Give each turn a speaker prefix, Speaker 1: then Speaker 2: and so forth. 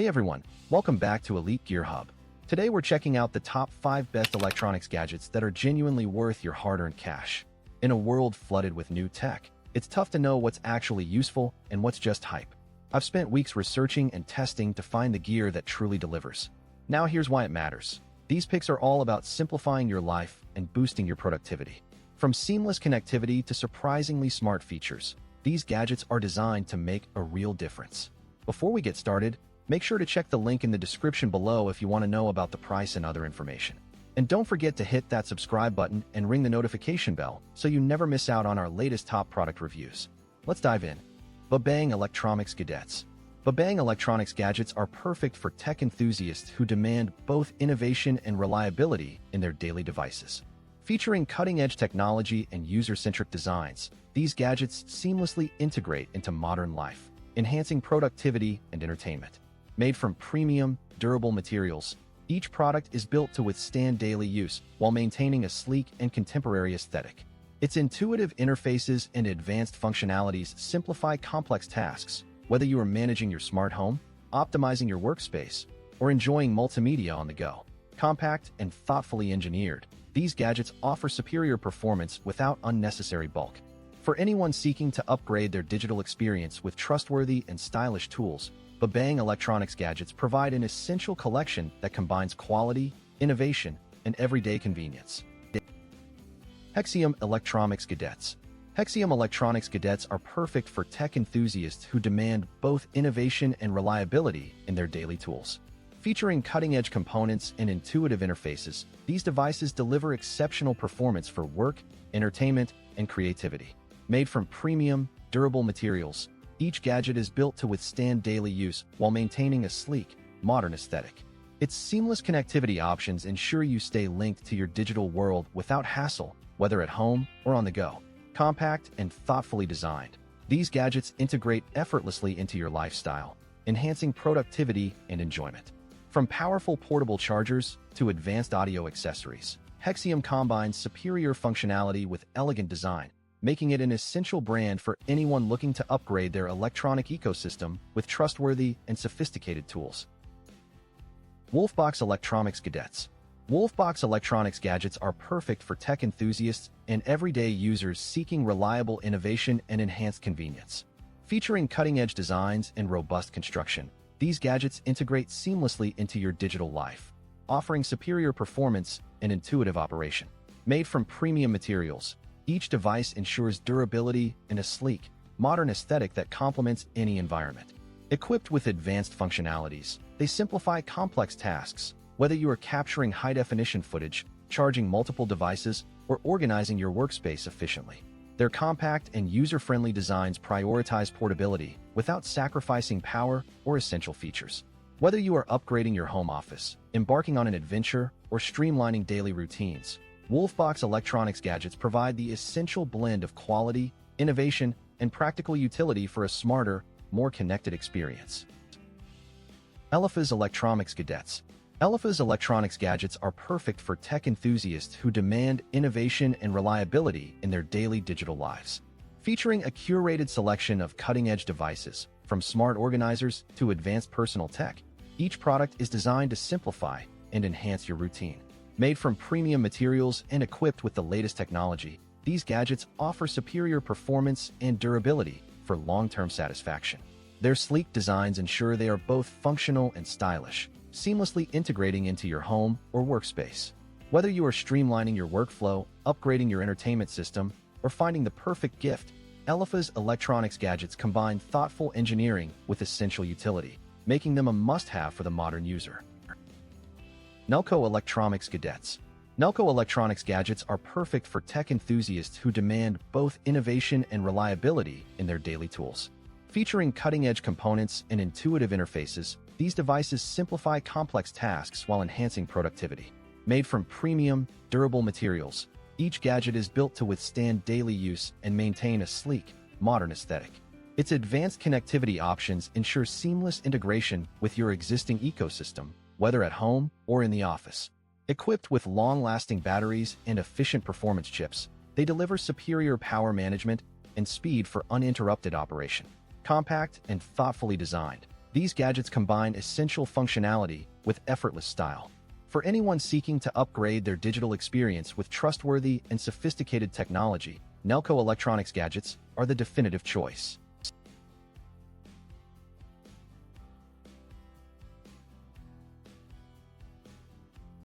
Speaker 1: Hey everyone, welcome back to Elite Gear Hub. Today we're checking out the top 5 best electronics gadgets that are genuinely worth your hard-earned cash. In a world flooded with new tech, it's tough to know what's actually useful and what's just hype. I've spent weeks researching and testing to find the gear that truly delivers. Now here's why it matters. These picks are all about simplifying your life and boosting your productivity. From seamless connectivity to surprisingly smart features, these gadgets are designed to make a real difference. Before we get started, make sure to check the link in the description below if you want to know about the price and other information. And don't forget to hit that subscribe button and ring the notification bell so you never miss out on our latest top product reviews. Let's dive in. BEBANG Electromics Gadgets. BEBANG electronics gadgets are perfect for tech enthusiasts who demand both innovation and reliability in their daily devices. Featuring cutting-edge technology and user-centric designs, these gadgets seamlessly integrate into modern life, enhancing productivity and entertainment. Made from premium, durable materials, each product is built to withstand daily use while maintaining a sleek and contemporary aesthetic. Its intuitive interfaces and advanced functionalities simplify complex tasks, whether you are managing your smart home, optimizing your workspace, or enjoying multimedia on the go. Compact and thoughtfully engineered, these gadgets offer superior performance without unnecessary bulk. For anyone seeking to upgrade their digital experience with trustworthy and stylish tools, BEBANG electronics gadgets provide an essential collection that combines quality, innovation, and everyday convenience. HEXEUM Electromics Gadgets. HEXEUM electronics gadgets are perfect for tech enthusiasts who demand both innovation and reliability in their daily tools. Featuring cutting-edge components and intuitive interfaces, these devices deliver exceptional performance for work, entertainment, and creativity. Made from premium, durable materials, each gadget is built to withstand daily use while maintaining a sleek, modern aesthetic. Its seamless connectivity options ensure you stay linked to your digital world without hassle, whether at home or on the go. Compact and thoughtfully designed, these gadgets integrate effortlessly into your lifestyle, enhancing productivity and enjoyment. From powerful portable chargers to advanced audio accessories, HEXEUM combines superior functionality with elegant design, making it an essential brand for anyone looking to upgrade their electronic ecosystem with trustworthy and sophisticated tools. WOLFBOX Electromics Gadgets. WOLFBOX electronics gadgets are perfect for tech enthusiasts and everyday users seeking reliable innovation and enhanced convenience. Featuring cutting-edge designs and robust construction, these gadgets integrate seamlessly into your digital life, offering superior performance and intuitive operation. Made from premium materials, each device ensures durability and a sleek, modern aesthetic that complements any environment. Equipped with advanced functionalities, they simplify complex tasks, whether you are capturing high-definition footage, charging multiple devices, or organizing your workspace efficiently. Their compact and user-friendly designs prioritize portability without sacrificing power or essential features. Whether you are upgrading your home office, embarking on an adventure, or streamlining daily routines, WOLFBOX electronics gadgets provide the essential blend of quality, innovation, and practical utility for a smarter, more connected experience. ELEPHAS Electromics Gadgets. ELEPHAS electronics gadgets are perfect for tech enthusiasts who demand innovation and reliability in their daily digital lives. Featuring a curated selection of cutting-edge devices, from smart organizers to advanced personal tech, each product is designed to simplify and enhance your routine. Made from premium materials and equipped with the latest technology, these gadgets offer superior performance and durability for long-term satisfaction. Their sleek designs ensure they are both functional and stylish, seamlessly integrating into your home or workspace. Whether you are streamlining your workflow, upgrading your entertainment system, or finding the perfect gift, ELEPHAS electronics gadgets combine thoughtful engineering with essential utility, making them a must-have for the modern user. Nelko Electromics Gadgets. Nelko electronics gadgets are perfect for tech enthusiasts who demand both innovation and reliability in their daily tools. Featuring cutting-edge components and intuitive interfaces, these devices simplify complex tasks while enhancing productivity. Made from premium, durable materials, each gadget is built to withstand daily use and maintain a sleek, modern aesthetic. Its advanced connectivity options ensure seamless integration with your existing ecosystem, whether at home or in the office. Equipped with long-lasting batteries and efficient performance chips, they deliver superior power management and speed for uninterrupted operation. Compact and thoughtfully designed, These gadgets combine essential functionality with effortless style. For anyone seeking to upgrade their digital experience with trustworthy and sophisticated technology, Nelko electronics gadgets are the definitive choice.